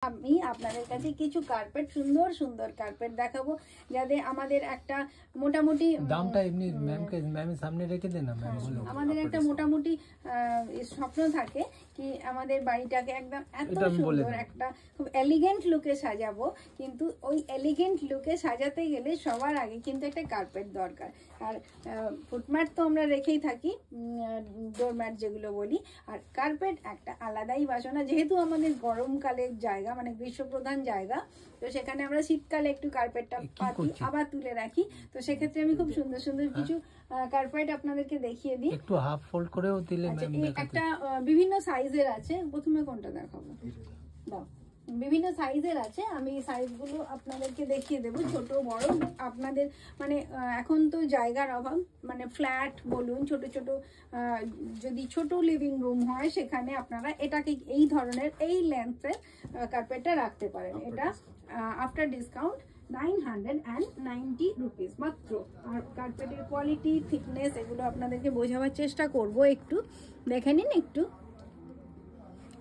আমি আপনাদের কাছে কিছু কার্পেট সুন্দর সুন্দর কার্পেট দেখাবো যাতে আমাদের একটা মোটামুটি দামটা এমনি ম্যামের সামনে রেখে দেন না ম্যাম। আমাদের একটা মোটামুটি স্বপ্ন থাকে কি আমাদের বাড়িটাকে একদম এত সুন্দর একটা খুব এলিগেন্ট লুকে সাজাবো, কিন্তু ওই এলিগেন্ট লুকে সাজাতে গেলে সবার আগে কিন্তু একটা কার্পেট দরকার। আর ফুটম্যাট তো আমরা রেখেই থাকি, ডোরম্যাট যেগুলো বলি, আর কার্পেট একটা আলাদাই বাসনা। যেহেতু আমাদের গরমকালের জায়গা মানে গ্রীষ্মপ্রধান জায়গা, তো সেখানে আমরা শীতকালে একটু কার্পেটটা পাতি আবার তুলে রাখি। তো সেক্ষেত্রে আমি খুব সুন্দর সুন্দর কিছু কার্পেট আপনাদেরকে দেখিয়ে দিই। একটু হাফ ফোল্ড করেও দিলে একটা বিভিন্ন সাইজের আছে। প্রথমে কোনটা দেখাবো? দাও, বিভিন্ন সাইজের আছে, আমি সাইজগুলো আপনাদেরকে দেখিয়ে দেবো, ছোট বড়। আপনাদের মানে এখন তো জায়গার অভাব, মানে ফ্ল্যাট বলুন, ছোট ছোট যদি ছোট লিভিং রুম হয় সেখানে আপনারা এটাকে এই ধরনের এই লেন্থের কার্পেটটা রাখতে পারেন। এটা আফটার ডিসকাউন্ট 990 রুপিস মাত্র। আর কার্পেটের কোয়ালিটি, থিকনেস এগুলো আপনাদেরকে বোঝাবার চেষ্টা করব, একটু দেখে নিন একটু।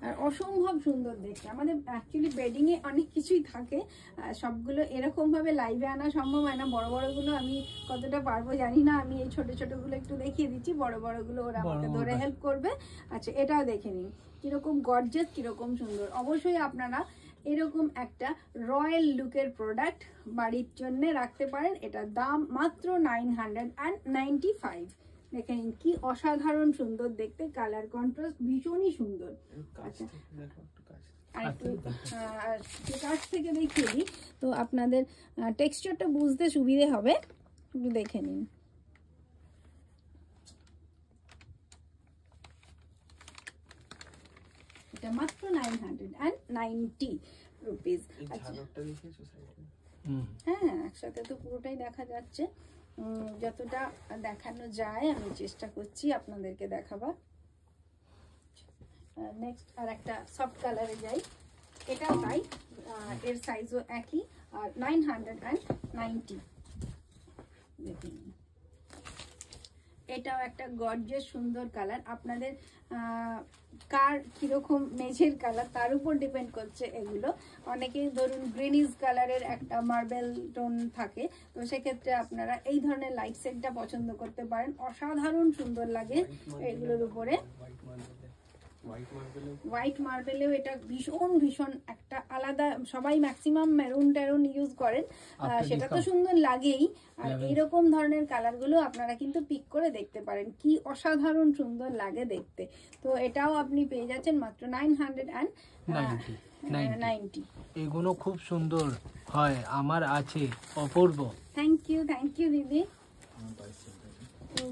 আর অসম্ভব সুন্দর দেখতে। আমাদের অ্যাকচুয়ালি বেডিংয়ে অনেক কিছুই থাকে, সবগুলো এরকমভাবে লাইভে আনা সম্ভব হয় না। বড় বড়গুলো আমি কতটা পারবো জানি না, আমি এই ছোট ছোটগুলো একটু দেখিয়ে দিচ্ছি, বড় বড়গুলো ওরা আমাকে ধরে হেল্প করবে। আচ্ছা, এটাও দেখে নিন কিরকম গর্জিয়াস, কিরকম সুন্দর। অবশ্যই আপনারা এরকম একটা রয়্যাল লুকের প্রোডাক্ট বাড়ির জন্য রাখতে পারেন। এটার দাম মাত্র 995। দেখে নিন কি অসাধারণ সুন্দর দেখতে, কালার কন্ট্রাস্ট ভীষণই সুন্দর। আচ্ছা, আর একটু কাছ থেকে দেখিয়ে দিই তো আপনাদের টেক্সচারটা বুঝতে সুবিধে হবে, একটু দেখে নিন। এটা মাত্র 990 রুপিস। হ্যাঁ, একসাথে তো পুরোটাই দেখা যাচ্ছে, যতটা দেখানো যায় আমি চেষ্টা করছি আপনাদেরকে দেখাবার। নেক্সট আর একটা সফট কালারে যাই, এটাও তাই, এর সাইজও একই, আর 990। দেখুন এটাও একটা গর্জিয়াস সুন্দর কালার। আপনাদের কার কিরকম মেঝের কালার তার উপর ডিপেন্ড করছে এগুলো। অনেকে ধরুন গ্রিনিশ কালারের একটা মার্বেল টোন থাকে, তো সেক্ষেত্রে আপনারা এই ধরনের লাইট সেটটা পছন্দ করতে পারেন। অসাধারণ সুন্দর লাগে এগুলোর উপরে। হোয়াইট মার্বেলেও এটা ভীষণ ভীষণ একটা আলাদা, সবাই ম্যাক্সিমাম মেরুন টেরুন ইউজ করেন, সেটা তো সুন্দর লাগেই। আর এইরকম ধরনের কালারগুলো আপনারা কিন্তু পিক করে দেখতে পারেন, কি অসাধারণ সুন্দর লাগে দেখতে। তো এটাও আপনি পেয়ে যাচ্ছেন মাত্র 990। এগুলো খুব সুন্দর হয়, আমার আছে অপূর্ব। থ্যাংক ইউ দিদি।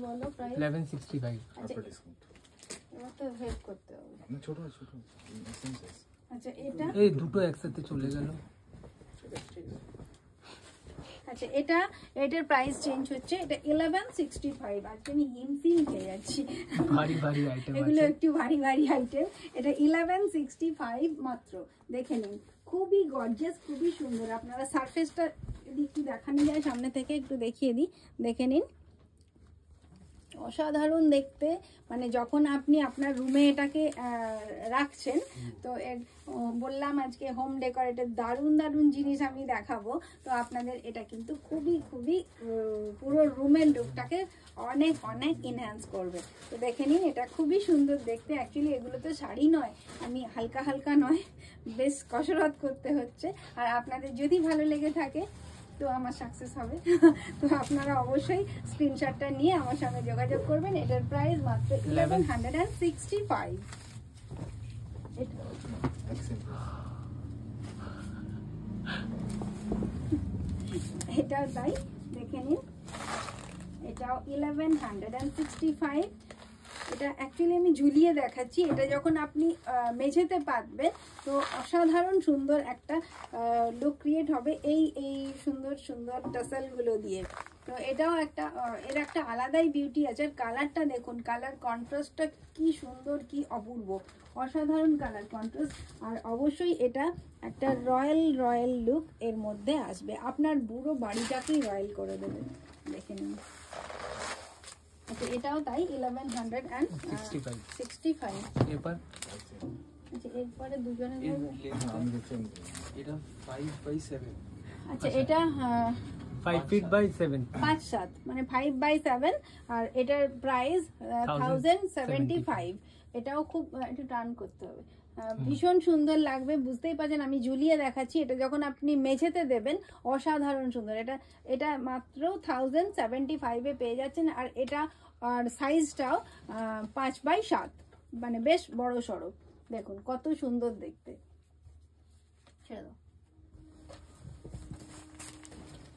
বলো প্রাইস 1165। তো হেল্প করতে হবে। আচ্ছা, এটা এই দুটো একসাথে চলে গেল। আচ্ছা, এটার প্রাইস চেঞ্জ হচ্ছে, এটা 1165। আজকে আমি হিমসিম খেয়ে যাচ্ছি, ভারী ভারী আইটেম, এগুলো একটু ভারী ভারী আইটেম। এটা 1165 মাত্র। দেখে নিন খুবই গর্জিয়াস, খুবই সুন্দর। আপনারা সারফেসটা যদি একটু দেখানো যায় সামনে থেকে, একটু দেখিয়ে দিই, দেখে নিন অসাধারণ দেখতে। মানে যখন আপনি আপনার রুমে এটাকে রাখছেন, তো বললাম আজকে হোম ডেকোরেটের দারুণ দারুণ জিনিস আমি দেখাবো, তো আপনাদের এটা কিন্তু খুবই খুবই পুরো রুমের লুকটাকে অনেক অনেক এনহ্যান্স করবে। তো দেখে নিন এটা খুবই সুন্দর দেখতে। অ্যাকচুয়ালি এগুলো তো শাড়ি নয়, আমি হালকা হালকা নয়, বেশ কসরত করতে হচ্ছে। আর আপনাদের যদি ভালো লেগে থাকে তো আমার সাকসেস হবে। তো আপনারা অবশ্যই স্ক্রিনশটটা নিয়ে আমার সঙ্গে যোগাযোগ করবেন। এটার প্রাইস মাত্র 1165। এটাও তাই, দেখে নিন এটাও 1165। এটা অ্যাকচুয়ালি আমি ঝুলিয়ে দেখাচ্ছি। এটা যখন আপনি মেঝেতে পাতবেন তো অসাধারণ সুন্দর একটা লুক ক্রিয়েট হবে এই সুন্দর সুন্দর টাসেলগুলো দিয়ে। তো এটাও একটা এর একটা আলাদাই বিউটি আছে। কালারটা দেখুন, কালার কন্ট্রাস্টটা কি সুন্দর, কি অপূর্ব, অসাধারণ কালার কন্ট্রাস্ট। আর অবশ্যই এটা একটা রয়্যাল লুক এর মধ্যে আসবে, আপনার পুরো বাড়িটাকেই রয়্যাল করে দেবে। দেখে নিন আচ্ছা, এটাও তাই 1165। এবার আচ্ছা এরপরে দুজনে এটা 5/7 আচ্ছা এটা 5 feet by 7 5/7 মানে 5/7 আর এটার প্রাইস 1075। এটাও খুব একটু টার্ন করতে হবে, ভীষণ সুন্দর লাগবে, বুঝতেই পারছেন আমি ঝুলিয়ে দেখাচ্ছি। এটা যখন আপনি মেঝেতে দেবেন অসাধারণ সুন্দর। এটা মাত্র 1075 পেয়ে যাচ্ছেন। আর এটা আর সাইজটাও 5/7 মানে বেশ বড় সড়ো, দেখুন কত সুন্দর দেখতে। ছেড়ে দাও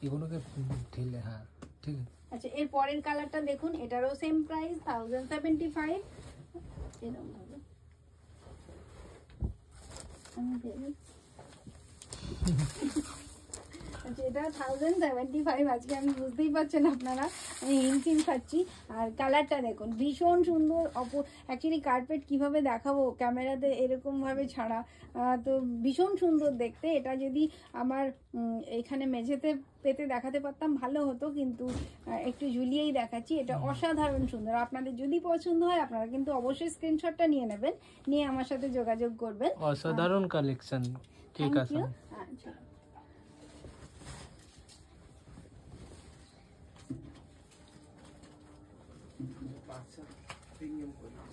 এগুলোকে ঢেলে, হ্যাঁ ঠিক আছে। আচ্ছা এর পরের কালারটা দেখুন, এটারও সেম প্রাইস 1075। এরকম ভাবে আচ্ছা এটা 1075। আজকে আমি বুঝতেই পারছেন আপনারা, আমি হিমশিম খাচ্ছি। আর কালারটা দেখুন ভীষণ সুন্দর। অ্যাকচুয়ালি কার্পেট কিভাবে দেখাবো ক্যামেরাতে এরকম ভাবে ছাড়া, তো ভীষণ সুন্দর দেখতে। এটা যদি আমার এখানে মেঝেতে পেতে দেখাতে পারতাম ভালো হতো, কিন্তু একটু ঝুলিয়েই দেখাচ্ছি। এটা অসাধারণ সুন্দর। আপনাদের যদি পছন্দ হয় আপনারা কিন্তু অবশ্যই স্ক্রিনশটটা নিয়ে নেবেন, নিয়ে আমার সাথে যোগাযোগ করবেন। অসাধারণ কালেকশন। ঠিক আছে।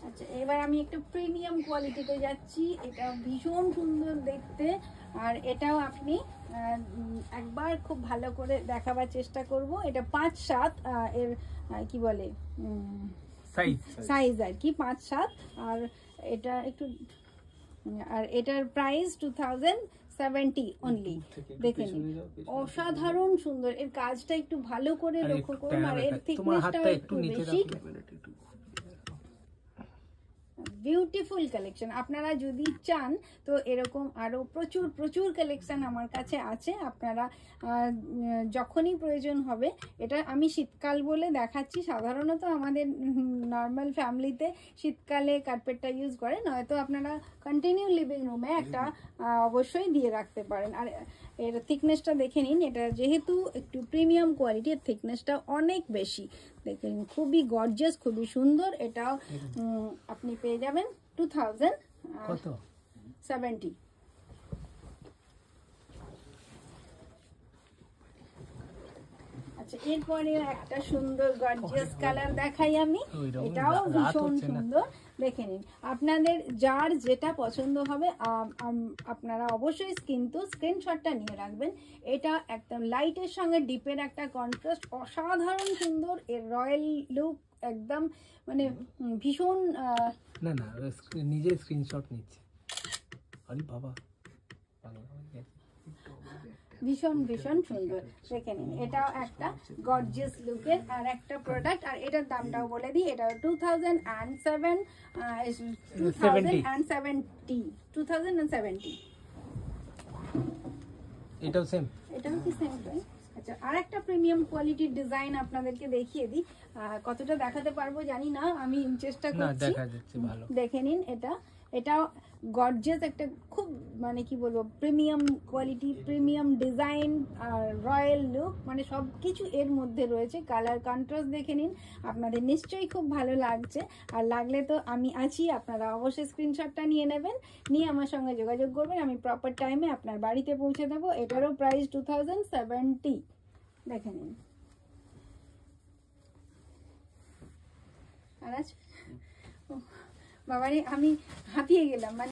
আচ্ছা এবার আমি একটু প্রিমিয়াম কোয়ালিটিতে যাচ্ছি। এটা ভীষণ সুন্দর দেখতে, আর এটাও আপনি একবার খুব ভালো করে দেখাবার চেষ্টা করব। এটা 5/7 এর কি বলে সাইজ আর কি 5/7। আর এটা একটু, আর এটার প্রাইস 2070 অনলি। দেখেন অসাধারণ সুন্দর। এর কাজটা একটু ভালো করে লক্ষ্য করুন, আর এর থিকনেসটাও একটু বেশি। Beautiful collection. আপনারা যদি চান তো এরকম আরো প্রচুর প্রচুর কালেকশন আমার কাছে আছে। আপনারা যখনই প্রয়োজন হবে, এটা আমি শীতকাল বলে দেখাচ্ছি। সাধারণত আমাদের নর্মাল ফ্যামিলিতে শীতকালে কার্পেটটা ইউজ করে, নয়তো আপনারা কন্টিনিউ লিভিং রুমে একটা অবশ্যই দিয়ে রাখতে পারেন। আর এর থিকনেসটা দেখে নিন। এটা যেহেতু একটু প্রিমিয়াম কোয়ালিটি, এর থিকনেসটা অনেক বেশি। দেখেন খুবই গর্জিয়াস, খুবই সুন্দর। এটাও আপনি পেয়ে যাবেন 2070। আচ্ছা এরপরে একটা সুন্দর গর্জিয়াস কালার দেখাই আমি। এটাও ভীষণ সুন্দর। দেখে নিন, আপনাদের যার যেটা পছন্দ হবে আপনারা অবশ্যই কিন্তু স্ক্রিনশটটা নিয়ে রাখবেন। এটা একদম লাইটের সঙ্গে ডিপের একটা কন্ট্রাস্ট, অসাধারণ সুন্দর। এর রয়্যাল লুক একদম মানে ভীষণ। না না নিজে স্ক্রিনশট নিচ্ছে। আরে বাবা ভীষণ ভীষণ সুন্দর। দেখে নিন, এটাও একটা গর্জিয়াস লুকের আর একটা প্রোডাক্ট। আর এটার দামটাও বলে দিই, এটা 2070। এটাও সেম, এটাও কি সেম প্রাইস? আচ্ছা আর একটা প্রিমিয়াম কোয়ালিটির ডিজাইন আপনাদেরকে দেখিয়ে দিই। কতটা দেখাতে পারবো জানি না, আমি চেষ্টা করছি। দেখা যাচ্ছে ভালো। দেখে নিন, এটাও গর্জিয়াস একটা খুব মানে কি বলবো প্রিমিয়াম কোয়ালিটি, প্রিমিয়াম ডিজাইন আর রয়্যাল লুক, মানে সব কিছু এর মধ্যে রয়েছে। কালার কন্ট্রাস্ট দেখে নিন, আপনাদের নিশ্চয়ই খুব ভালো লাগছে। আর লাগলে তো আমি আছি, আপনারা অবশ্যই স্ক্রিনশটটা নিয়ে নেবেন, নিয়ে আমার সঙ্গে যোগাযোগ করবেন। আমি প্রপার টাইমে আপনার বাড়িতে পৌঁছে দেবো। এটারও প্রাইস 2070। দেখে নিন। আর বাবারে আমি হাঁপিয়ে গেলাম।